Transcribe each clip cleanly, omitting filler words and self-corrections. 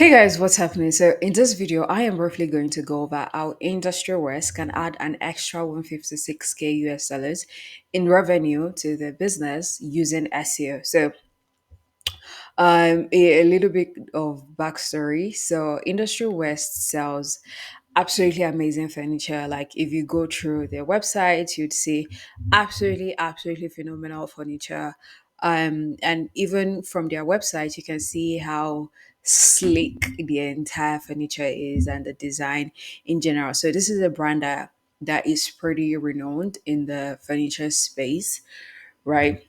Hey guys, what's happening? So in this video, I am briefly going to go over how Industry West can add an extra 156k US dollars in revenue to the business using SEO. So a little bit of backstory. So Industry West sells absolutely amazing furniture. Like if you go through their website, you'd see absolutely phenomenal furniture. And even from their website, you can see how sleek the entire furniture is and the design in general. So this is a brand that is pretty renowned in the furniture space, right?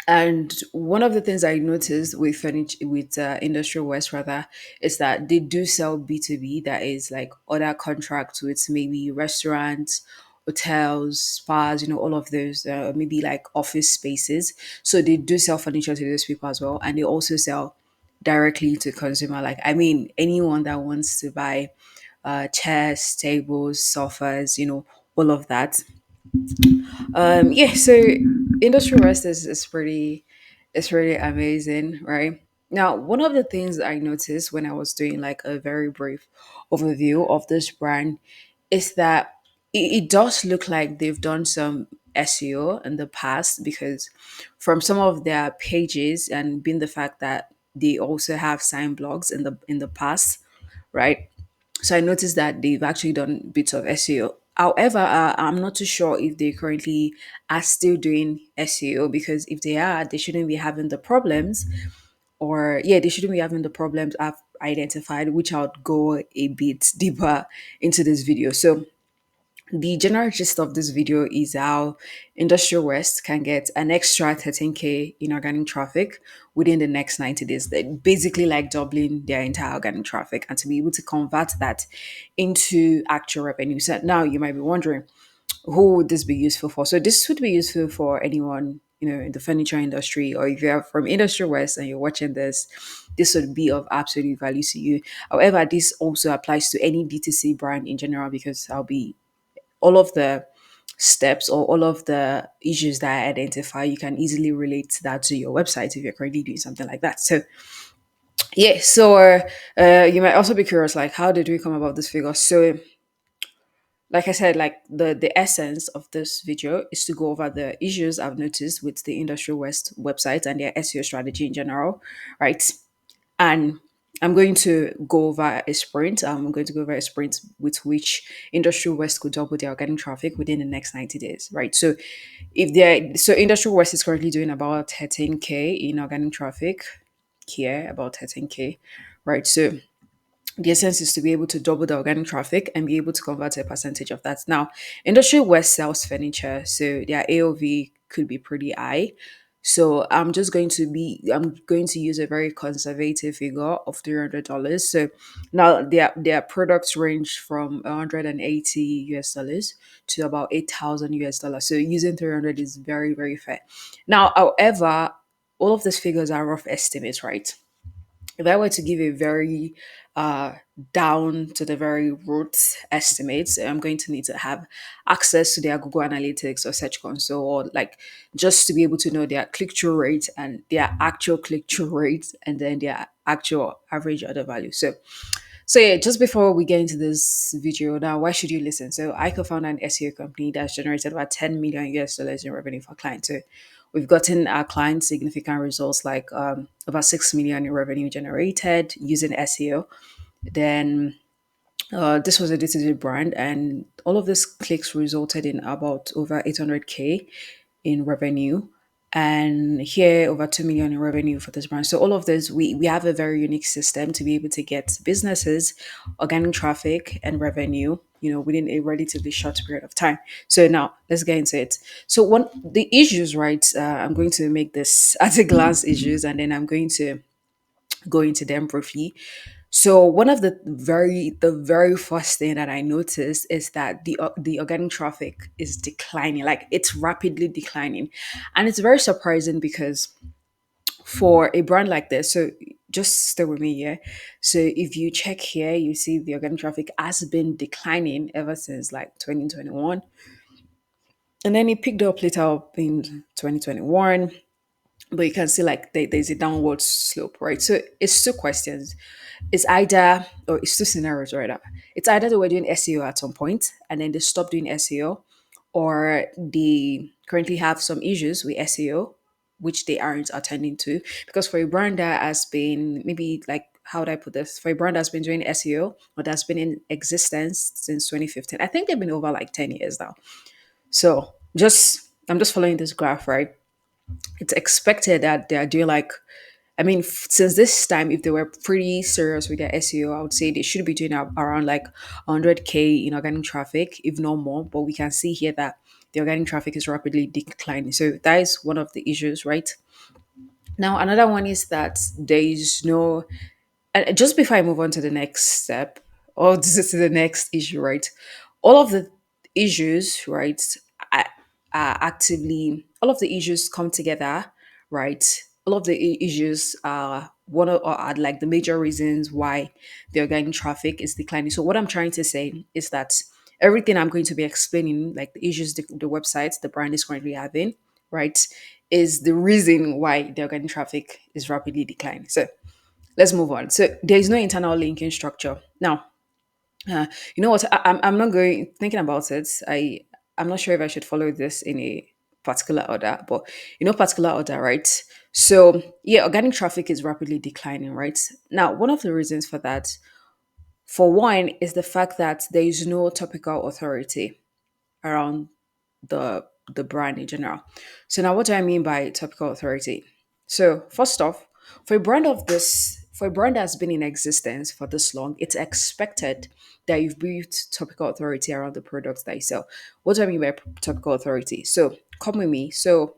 And one of the things I noticed with furniture, with Industrial West rather, is that they do sell B2B. That is like other contracts with maybe restaurants, hotels, spas, all of those, maybe like office spaces. So they do sell furniture to those people as well, and they also sell directly to consumer. Like I mean, anyone that wants to buy chairs, tables, sofas, all of that. Yeah, so industry rest is pretty it's really amazing, right? Now, one of the things I noticed when I was doing like a very brief overview of this brand is that it does look like they've done some SEO in the past because from some of their pages and being the fact that they also have signed blogs in the past, right? So I noticed that they've actually done bits of SEO. However, I'm not too sure if they currently are still doing SEO because if they are, they shouldn't be having the problems, or yeah, they shouldn't be having the problems I've identified, which I'll go a bit deeper into this video. So the general gist of this video is how Industrial West can get an extra 13k in organic traffic within the next 90 days. They're basically like doubling their entire organic traffic and to be able to convert that into actual revenue. So now you might be wondering, who would this be useful for? So this would be useful for anyone, in the furniture industry, or if you're from Industrial West and you're watching this would be of absolute value to you. However, this also applies to any DTC brand in general because I'll be all of the steps or all of the issues that I identify, you can easily relate that to your website if you're currently doing something like that. So, yeah, so you might also be curious, like, how did we come about this figure? So, like I said, like the essence of this video is to go over the issues I've noticed with the Industrial West website and their SEO strategy in general, right? And I'm going to go over a sprint. I'm going to go over a sprint with which Industrial West could double their organic traffic within the next 90 days, right? So Industrial West is currently doing about 13k in organic traffic here, about 13k, right? So the essence is to be able to double the organic traffic and be able to convert a percentage of that. Now, Industry West sells furniture, so their AOV could be pretty high. So I'm going to use a very conservative figure of $300. So now their products range from 180 US dollars to about 8,000 US dollars. So using 300 is very fair. Now, however, all of these figures are rough estimates, right? If I were to give a very uh, down to the very root estimates, I'm going to need to have access to their Google Analytics or Search Console, or like just to be able to know their click through rate and their actual click through rate, and then their actual average order value. So yeah, just before we get into this video, now why should you listen? So I co-founded an SEO company that's generated about 10 million US dollars in revenue for clients. So we've gotten our clients significant results like about 6 million in revenue generated using SEO. Then this was a D2D brand, and all of this clicks resulted in about over 800k in revenue, and here over 2 million in revenue for this brand. So all of this, we have a very unique system to be able to get businesses organic traffic and revenue, within a relatively short period of time. So now let's get into it. So one the issues, right? I'm going to make this at a glance issues, and then I'm going to go into them briefly. So one of the very first thing that I noticed is that the organic traffic is declining, like it's rapidly declining, and it's very surprising because for a brand like this, so just stay with me here. So if you check here, you see the organic traffic has been declining ever since like 2021, and then it picked up later up in 2021, but you can see like there's a downward slope, right? So it's two questions. It's either, or it's two scenarios right now. It's either they were doing SEO at some point and then they stopped doing SEO, or they currently have some issues with SEO, which they aren't attending to. Because for a brand that has been, maybe like, how would I put this? For a brand that's been doing SEO or that's been in existence since 2015, I think they've been over like 10 years now. So I'm just following this graph, right? It's expected that they are doing like, I mean, since this time, if they were pretty serious with their SEO, I would say they should be doing around like 100K in organic traffic, if not more. But we can see here that the organic traffic is rapidly declining. So that is one of the issues, right? Now, another one is that there is no, and just before I move on to the next step, or this is the next issue, right? All of the issues, right, are, are actively, all of the issues come together, right? All of the issues are one of, or are like the major reasons why the organic traffic is declining. So what I'm trying to say is that everything I'm going to be explaining, like the issues the website, the brand is currently having, right, is the reason why the organic traffic is rapidly declining. So let's move on. So there is no internal linking structure. Now, you know what? I'm not going thinking about it. I'm not sure if I should follow this in a particular order, but particular order, right? So yeah, organic traffic is rapidly declining, right? Now, one of the reasons for that, for one, is the fact that there is no topical authority around the the brand in general. So now what do I mean by topical authority? So first off, for a brand that's been in existence for this long, it's expected that you've built topical authority around the products that you sell. What do I mean by topical authority? So come with me. So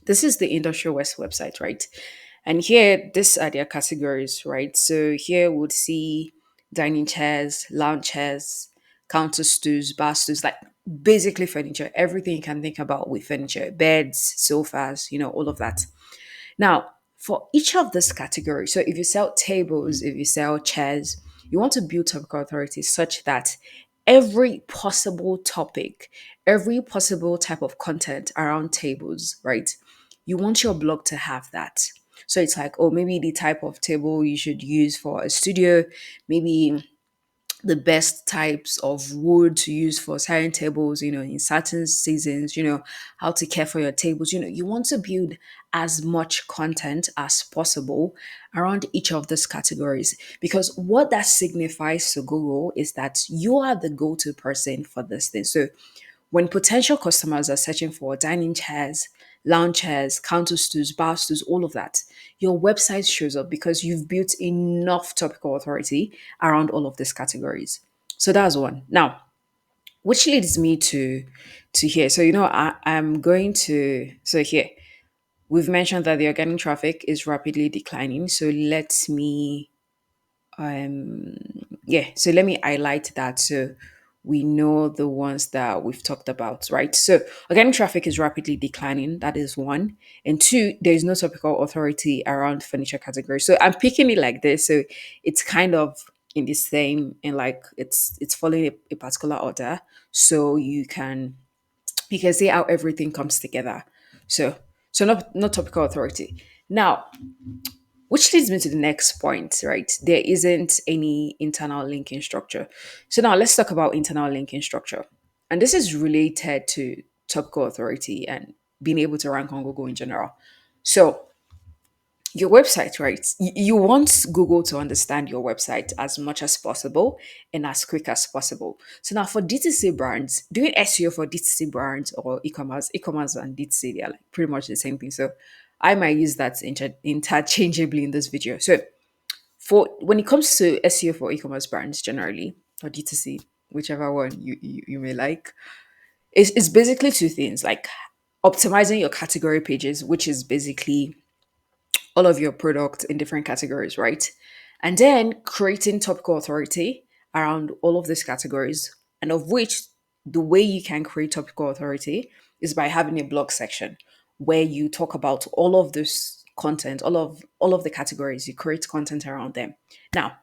this is the Industrial West website, right? And here, these are their categories, right? So here would see dining chairs, lounge chairs, counter stools, bar stools, like basically furniture, everything you can think about with furniture, beds, sofas, all of that. Now, for each of these categories, so if you sell tables, if you sell chairs, you want to build topical authority such that every possible topic, every possible type of content around tables, right? You want your blog to have that. So it's like, oh, maybe the type of table you should use for a studio, maybe the best types of wood to use for certain tables, in certain seasons, how to care for your tables. You want to build as much content as possible around each of these categories, because what that signifies to Google is that you are the go to person for this thing. So when potential customers are searching for dining chairs, lounge chairs, counter stools, bar stools, all of that, your website shows up because you've built enough topical authority around all of these categories. So that's one. Now, which leads me to here. So I'm going to, so here we've mentioned that the organic traffic is rapidly declining. So let me highlight that so we know the ones that we've talked about, right? So organic traffic is rapidly declining. That is one. And two, there is no topical authority around furniture category. So I'm picking it like this. So it's kind of in the same, and like it's following a particular order. So you can see how everything comes together. So not topical authority. Now, which leads me to the next point, right? There isn't any internal linking structure. So now let's talk about internal linking structure. And this is related to topical authority and being able to rank on Google in general. So your website, right? You want Google to understand your website as much as possible and as quick as possible. So now for DTC brands, doing SEO for DTC brands or e-commerce and DTC, they are like pretty much the same thing. So I might use that interchangeably in this video. So for when it comes to SEO for e-commerce brands generally, or DTC, whichever one you may like, it's basically two things, like optimizing your category pages, which is basically all of your products in different categories, right? And then creating topical authority around all of these categories, and of which the way you can create topical authority is by having a blog section where you talk about all of this content, all of the categories, you create content around them. Now,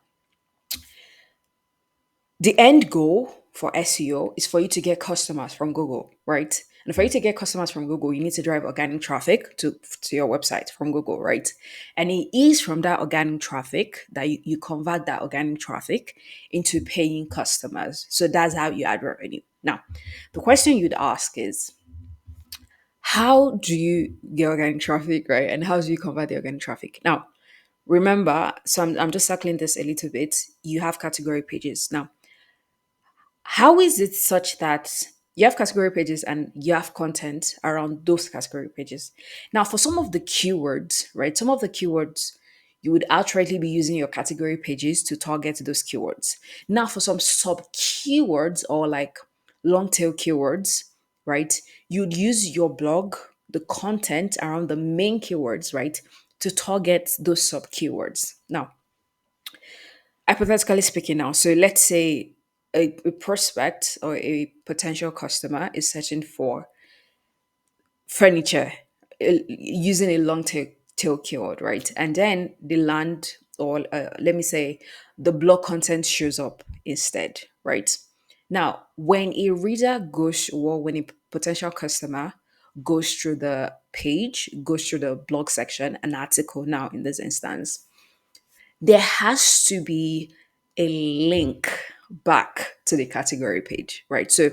the end goal for SEO is for you to get customers from Google, right? And for you to get customers from Google, you need to drive organic traffic to your website from Google, right? And it is from that organic traffic that you convert that organic traffic into paying customers. So that's how you add revenue. Now, the question you'd ask is, how do you get organic traffic, right? And how do you convert the organic traffic? Now, remember, so I'm just circling this a little bit. You have category pages. Now, how is it such that you have category pages and you have content around those category pages? Now, for some of the keywords, right? Some of the keywords, you would outrightly be using your category pages to target those keywords. Now, for some sub keywords or like long tail keywords, right? You'd use your blog, the content around the main keywords, right? To target those sub keywords. Now, hypothetically speaking now, so let's say a prospect or a potential customer is searching for furniture using a long tail keyword, right? And then the land, or let me say, the blog content shows up instead, right? Now, when a reader goes, or when a potential customer goes through the page, goes through the blog section, an article now in this instance, there has to be a link back to the category page, right? So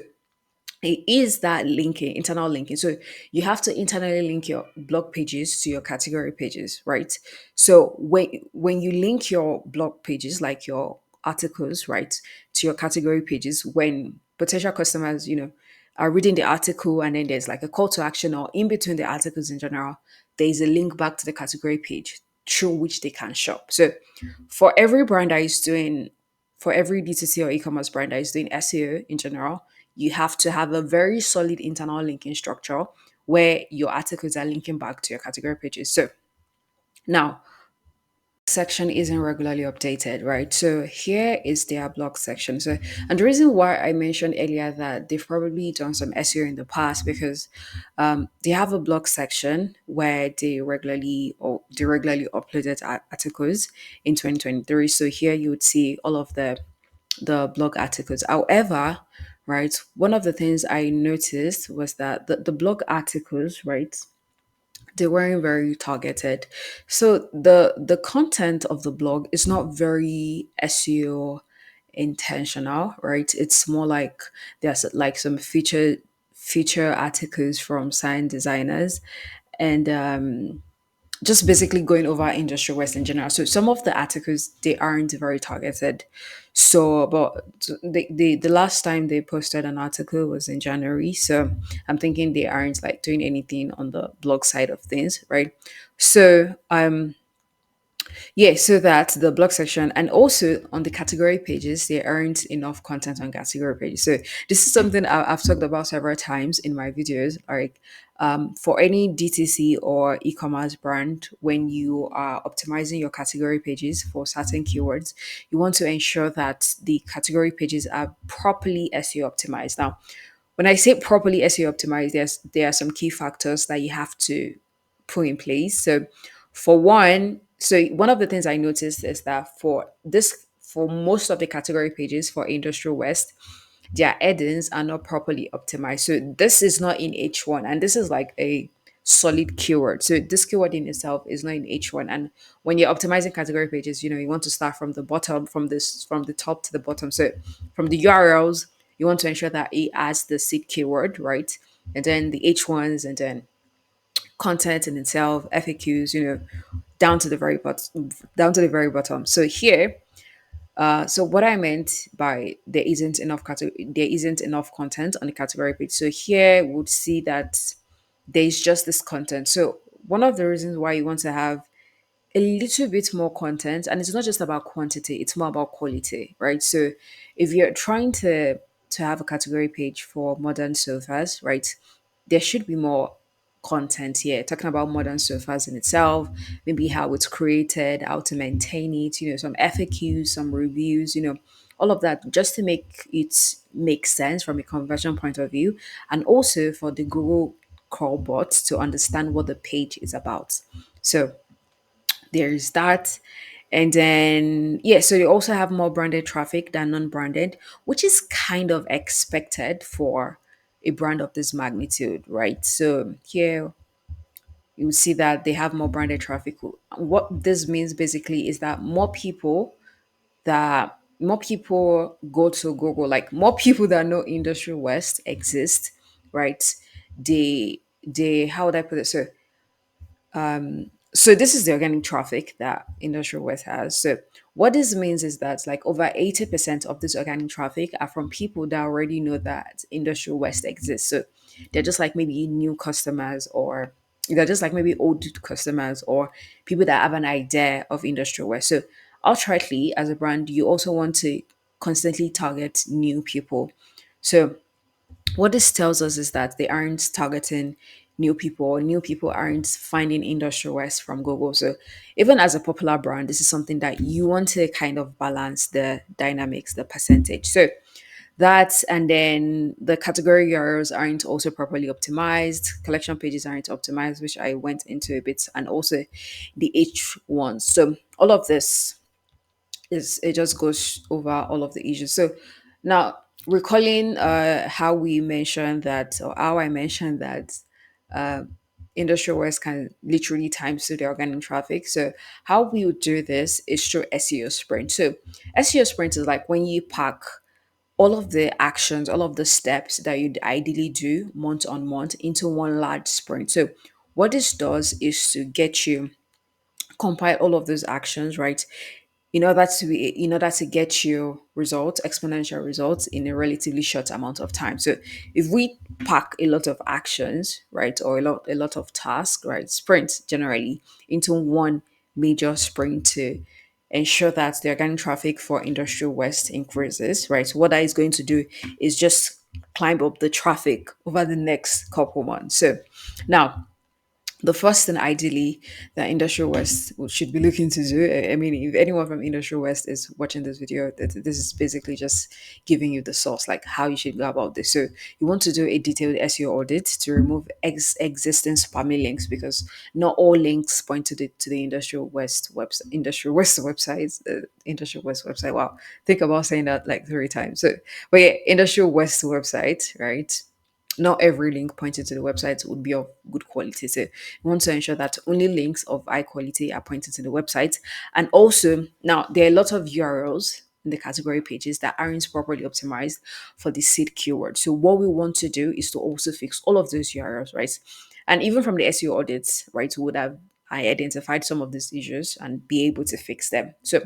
it is that linking, internal linking. So you have to internally link your blog pages to your category pages, right? So when you link your blog pages, like your articles, right, to your category pages, when potential customers, are reading the article and then there's like a call to action, or in between the articles in general, there is a link back to the category page through which they can shop. So for every brand that is doing, for every D2C or e-commerce brand that is doing SEO in general, you have to have a very solid internal linking structure where your articles are linking back to your category pages. So now, section isn't regularly updated, right? So here is their blog section. So, and the reason why I mentioned earlier that they've probably done some SEO in the past, because they have a blog section where they regularly uploaded articles in 2023. So here you would see all of the blog articles. However, right, one of the things I noticed was that the blog articles, right, they weren't very targeted. So the content of the blog is not very SEO intentional, right? It's more like there's like some feature articles from sign designers, and just basically going over industry west in general. So some of the articles, they aren't very targeted. So, but the last time they posted an article was in January. So I'm thinking they aren't like doing anything on the blog side of things, right? So yeah, so that's the blog section. And also on the category pages, there aren't enough content on category pages. So this is something I've talked about several times in my videos. Like for any DTC or e-commerce brand, when you are optimizing your category pages for certain keywords, you want to ensure that the category pages are properly SEO optimized. Now, when I say properly SEO optimized, there are some key factors that you have to put in place. So for one, so one of the things I noticed is that for most of the category pages for Industrial West, their headings are not properly optimized. So this is not in H1, and this is like a solid keyword. So this keyword in itself is not in H1. And when you're optimizing category pages, you want to start from the bottom, from the top to the bottom. So from the URLs, you want to ensure that it has the seed keyword, right? And then the H1s, and then content in itself, FAQs, down to the very bottom, down to the very bottom. So here, so what I meant by there isn't enough content on the category page. So here we'll see that there's just this content. So one of the reasons why you want to have a little bit more content, and it's not just about quantity, it's more about quality, right? So if you're trying to have a category page for modern sofas, right, there should be more content here talking about modern sofas in itself, maybe how it's created, how to maintain it, some FAQs, some reviews, all of that, just to make it make sense from a conversion point of view, and also for the Google crawl bots to understand what the page is about. So there's that. And then, yeah, so you also have more branded traffic than non branded, which is kind of expected for a brand of this magnitude, right? So here you will see that they have more branded traffic. What this means basically is that more people go to Google, like more people that know Industry West exist, right? They how would I put it? So this is the organic traffic that Industrial West has. So what this means is that like over 80% of this organic traffic are from people that already know that Industrial West exists. So they're just like maybe new customers, or they're just like maybe old customers, or people that have an idea of Industrial West. So outrightly, as a brand, you also want to constantly target new people. So what this tells us is that they aren't targeting new people, or new people aren't finding Industrial West from Google. So even as a popular brand, this is something that you want to kind of balance the dynamics, the percentage. So that, and then the category URLs aren't also properly optimized, collection pages aren't optimized, which I went into a bit, and also the H1. So all of this is, it just goes over all of the issues. So now, recalling how we mentioned that, or how I mentioned that uh, industrial west can literally times to the organic traffic. So how we would do this is through SEO sprint. So SEO sprint is like when you pack all of the actions, all of the steps that you'd ideally do month on month into one large sprint. So what this does is to get you compile all of those actions, right, in order to get you results, exponential results, in a relatively short amount of time. So if we pack a lot of actions, right, or a lot of tasks, right, sprints generally, into one major sprint to ensure that the organic traffic for Industrial West increases, right, what that is going to do is just climb up the traffic over the next couple months. So now, the first thing ideally that Industrial West should be looking to do. I mean, if anyone from Industrial West is watching this video, this is basically just giving you the source, like how you should go about this. So you want to do a detailed SEO audit to remove existing spammy links, because not all links point to the Industrial West website. Industrial West websites. Industrial West website. Wow, think about saying that like 3 times. So, but yeah, Industrial West website, right? Not every link pointed to the website would be of good quality. So we want to ensure that only links of high quality are pointed to the website. And also, now there are a lot of URLs in the category pages that aren't properly optimized for the seed keyword. So what we want to do is to also fix all of those URLs, right? And even from the SEO audits, right, we would have I identified some of these issues and be able to fix them. So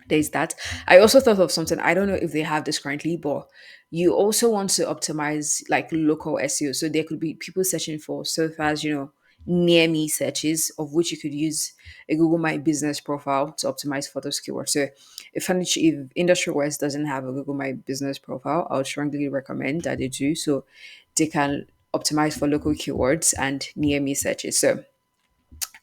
there's that. I also thought of something. I don't know if they have this currently, but you also want to optimize like local SEO. So there could be people searching for so as near me searches, of which you could use a Google My Business profile to optimize for those keywords. So if Industry West doesn't have a Google My Business profile, I would strongly recommend that they do, so they can optimize for local keywords and near me searches. So,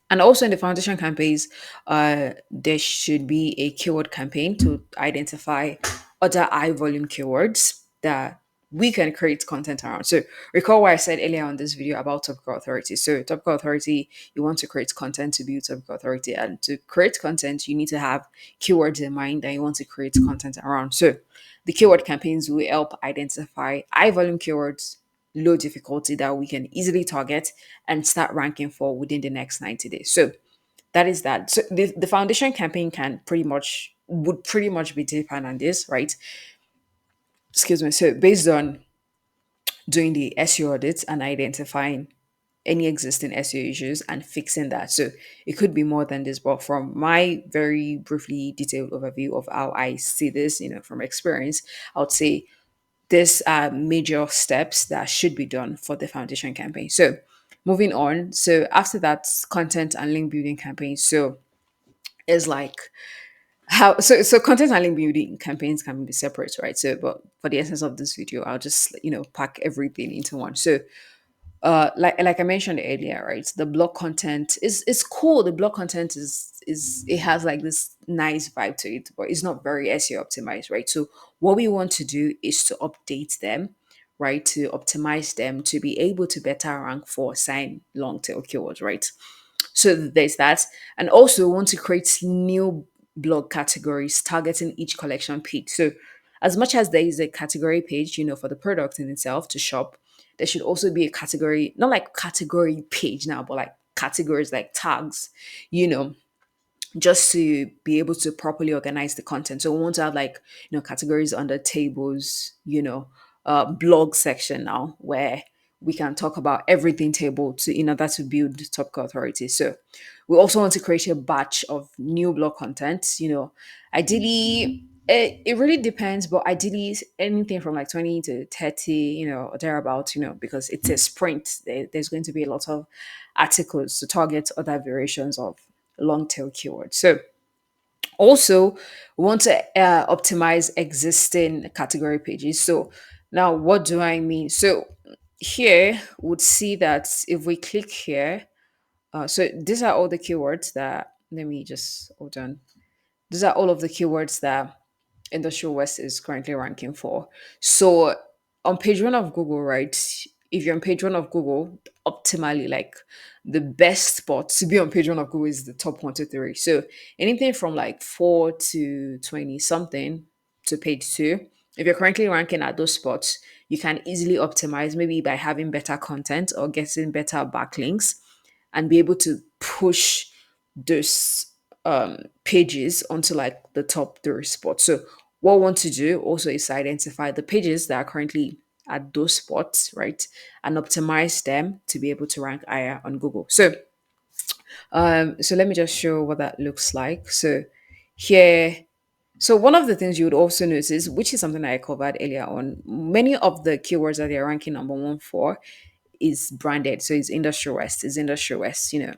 and also in the foundation campaigns, there should be a keyword campaign to identify other high volume keywords that we can create content around. So recall what I said earlier on this video about topical authority. So topical authority, you want to create content to build topical authority. And to create content, you need to have keywords in mind that you want to create content around. So the keyword campaigns will help identify high volume keywords, low difficulty that we can easily target and start ranking for within the next 90 days. So that is that. So the foundation campaign would pretty much be deeper than this, right? Excuse me. So based on doing the SEO audits and identifying any existing SEO issues and fixing that. So it could be more than this, but from my very briefly detailed overview of how I see this, from experience, I would say these are major steps that should be done for the foundation campaign. So moving on. So after that, content and link building campaign. So it's like how so content and link building campaigns can be separate, right? So but for the essence of this video, I'll just pack everything into one. So like I mentioned earlier, right? The blog content is cool. The blog content is it has like this nice vibe to it, but it's not very SEO optimized, right? So what we want to do is to update them, right? To optimize them to be able to better rank for sign long tail keywords, right? So there's that. And also want to create new blog categories targeting each collection page. So as much as there is a category page, for the product in itself to shop, there should also be a category, not like category page now, but like categories like tags, you know, just to be able to properly organize the content. So we want to have like, categories under tables, blog section now where we can talk about everything table to in order to build topical authority. So we also want to create a batch of new blog content, ideally it really depends, but ideally anything from like 20 to 30, or thereabouts, because it's a sprint. There's going to be a lot of articles to target other variations of long tail keywords. So also we want to optimize existing category pages. So now what do I mean? So here would see that if we click here, so these are all the keywords that, let me just hold on. These are all of the keywords that Industrial West is currently ranking for. So on page one of Google, right? If you're on page one of Google, optimally, like the best spot to be on page one of Google is the top 1 to 3. So anything from like 4 to 20 something to page two, if you're currently ranking at those spots, you can easily optimize maybe by having better content or getting better backlinks and be able to push those pages onto like the top 3 spots. So what we want to do also is identify the pages that are currently at those spots, right? And optimize them to be able to rank higher on Google. So let me just show what that looks like. So here, so one of the things you would also notice, which is something I covered earlier on, many of the keywords that they're ranking number one for is branded. So it's Industrial West,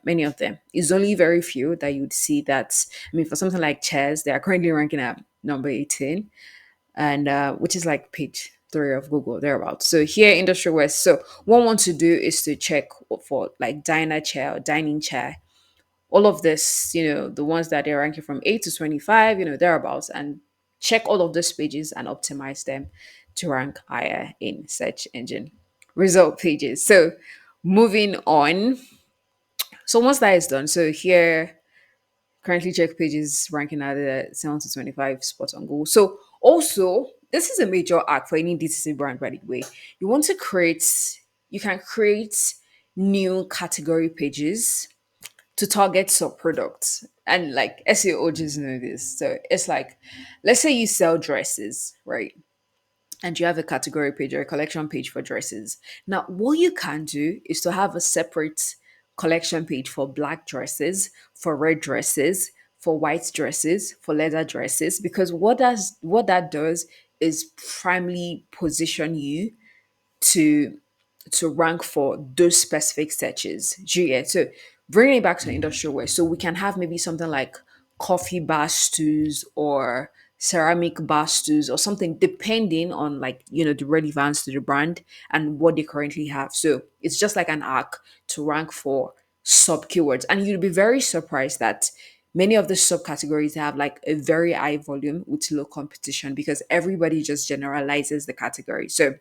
many of them. It's only very few that you'd see that. I mean, for something like chairs, they are currently ranking at number 18, and which is like page 3 of Google, thereabouts. So here, Industrial West. So what I want to do is to check for like diner chair or dining chair, all of this, the ones that they're ranking from 8 to 25, thereabouts, and check all of those pages and optimize them to rank higher in search engine result pages. So moving on. So once that is done, so here currently check pages ranking at the 7 to 25 spot on Google. So also, this is a major act for any DTC brand, by the way. You want to create, you can create new category pages to target sub products. And like SEO just know this. So it's like, let's say you sell dresses, right? And you have a category page or a collection page for dresses. Now, what you can do is to have a separate collection page for black dresses, for red dresses, for white dresses, for leather dresses, because what that does is primarily position you to rank for those specific searches. Do you get? So bringing it back to the industrial wear, so we can have maybe something like coffee bar stools or ceramic bar stools or something, depending on like the relevance to the brand and what they currently have. So it's just like an arc to rank for sub keywords, and you'd be very surprised that many of the subcategories have like a very high volume with low competition because everybody just generalizes the category. So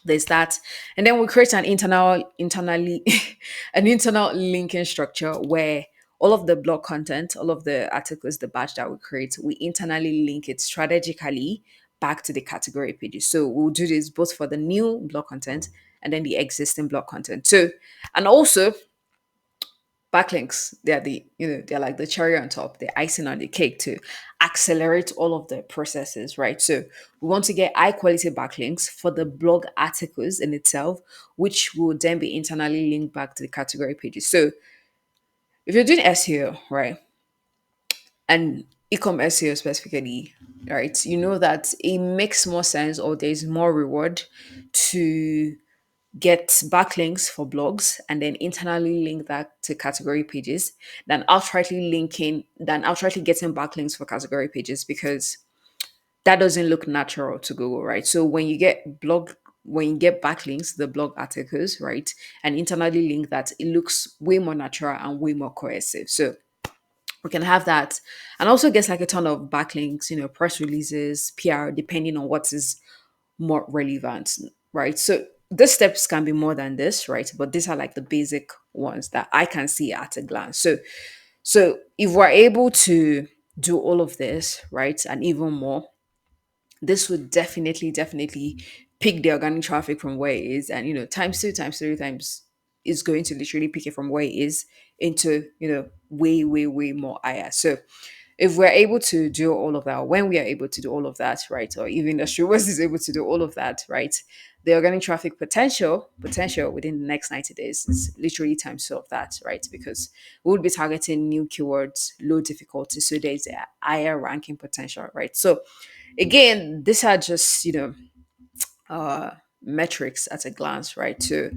there's that, and then we create an internally an internal linking structure where all of the blog content, all of the articles, the batch that we create, we internally link it strategically back to the category pages. So we'll do this both for the new blog content and then the existing blog content. So, and also backlinks, they're they're like the cherry on top, the icing on the cake to accelerate all of the processes, right? So we want to get high quality backlinks for the blog articles in itself, which will then be internally linked back to the category pages. So if you're doing SEO, right, and e-commerce SEO specifically, right, you know that it makes more sense or there's more reward to get backlinks for blogs and then internally link that to category pages than outrightly getting backlinks for category pages, because that doesn't look natural to Google, right? So when you get backlinks to the blog articles, right, and internally link that, it looks way more natural and way more cohesive. So we can have that, and also gets like a ton of backlinks, press releases, PR, depending on what is more relevant, right? So the steps can be more than this, right? But these are like the basic ones that I can see at a glance. So if we're able to do all of this, right, and even more, this would definitely pick the organic traffic from where it is, and times two, times three, times is going to literally pick it from where it is into way more higher. So if we're able to do all of that, when we are able to do all of that, right, or even industry was is able to do all of that, right, the organic traffic potential within the next 90 days is literally times two of that, right? Because we would be targeting new keywords, low difficulty, so there's a higher ranking potential, right? So again, these are just uh metrics at a glance, right? To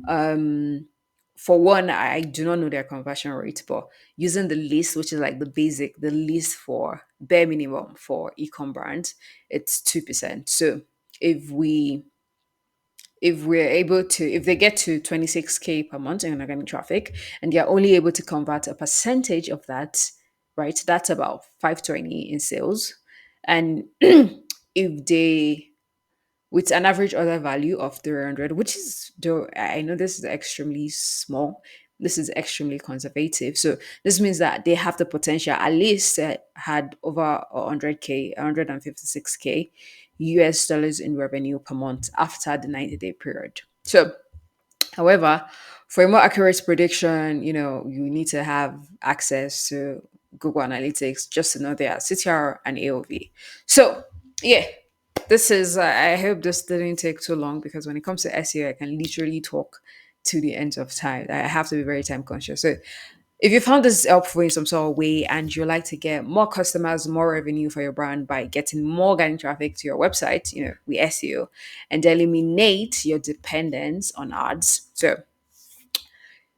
um for one, I do not know their conversion rate, but using the list, which is like the list for bare minimum for ecom brands, it's 2%. So if we if we're able to, if they get to 26K per month in organic traffic and they're only able to convert a percentage of that, right, that's about 520 in sales. And if they, with an average order value of 300, which is, though I know this is extremely small, this is extremely conservative. So this means that they have the potential, at least had over 100K, 156K US dollars in revenue per month after the 90-day period. So however, for a more accurate prediction, you need to have access to Google Analytics just to know their CTR and AOV. So, yeah, this is, I hope this didn't take too long, because when it comes to SEO, I can literally talk to the end of time. I have to be very time conscious. So, if you found this helpful in some sort of way and you like to get more customers, more revenue for your brand by getting more organic traffic to your website, we SEO and eliminate your dependence on ads. So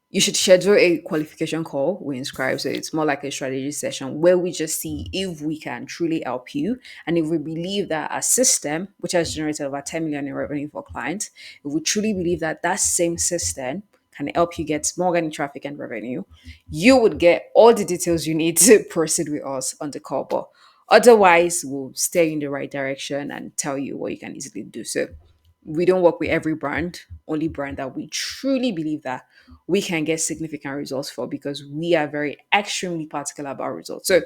you should schedule a qualification call with Inscribe. So it's more like a strategy session where we just see if we can truly help you. And if we believe that our system, which has generated over 10 million in revenue for clients, if we truly believe that that same system can help you get more organic traffic and revenue, you would get all the details you need to proceed with us on the call. But otherwise, we'll steer you in the right direction and tell you what you can easily do. So we don't work with every brand, only brand that we truly believe that we can get significant results for, because we are very extremely particular about results. So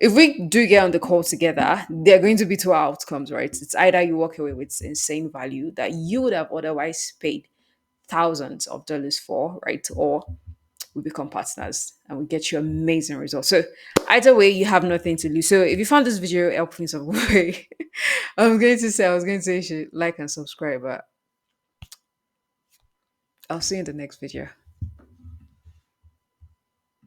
if we do get on the call together, there are going to be two outcomes, right? It's either you walk away with insane value that you would have otherwise paid thousands of dollars for, right? Or we become partners and we get you amazing results. So either way, you have nothing to lose. So if you found this video helpful in some way, I was going to say you should like and subscribe, but I'll see you in the next video.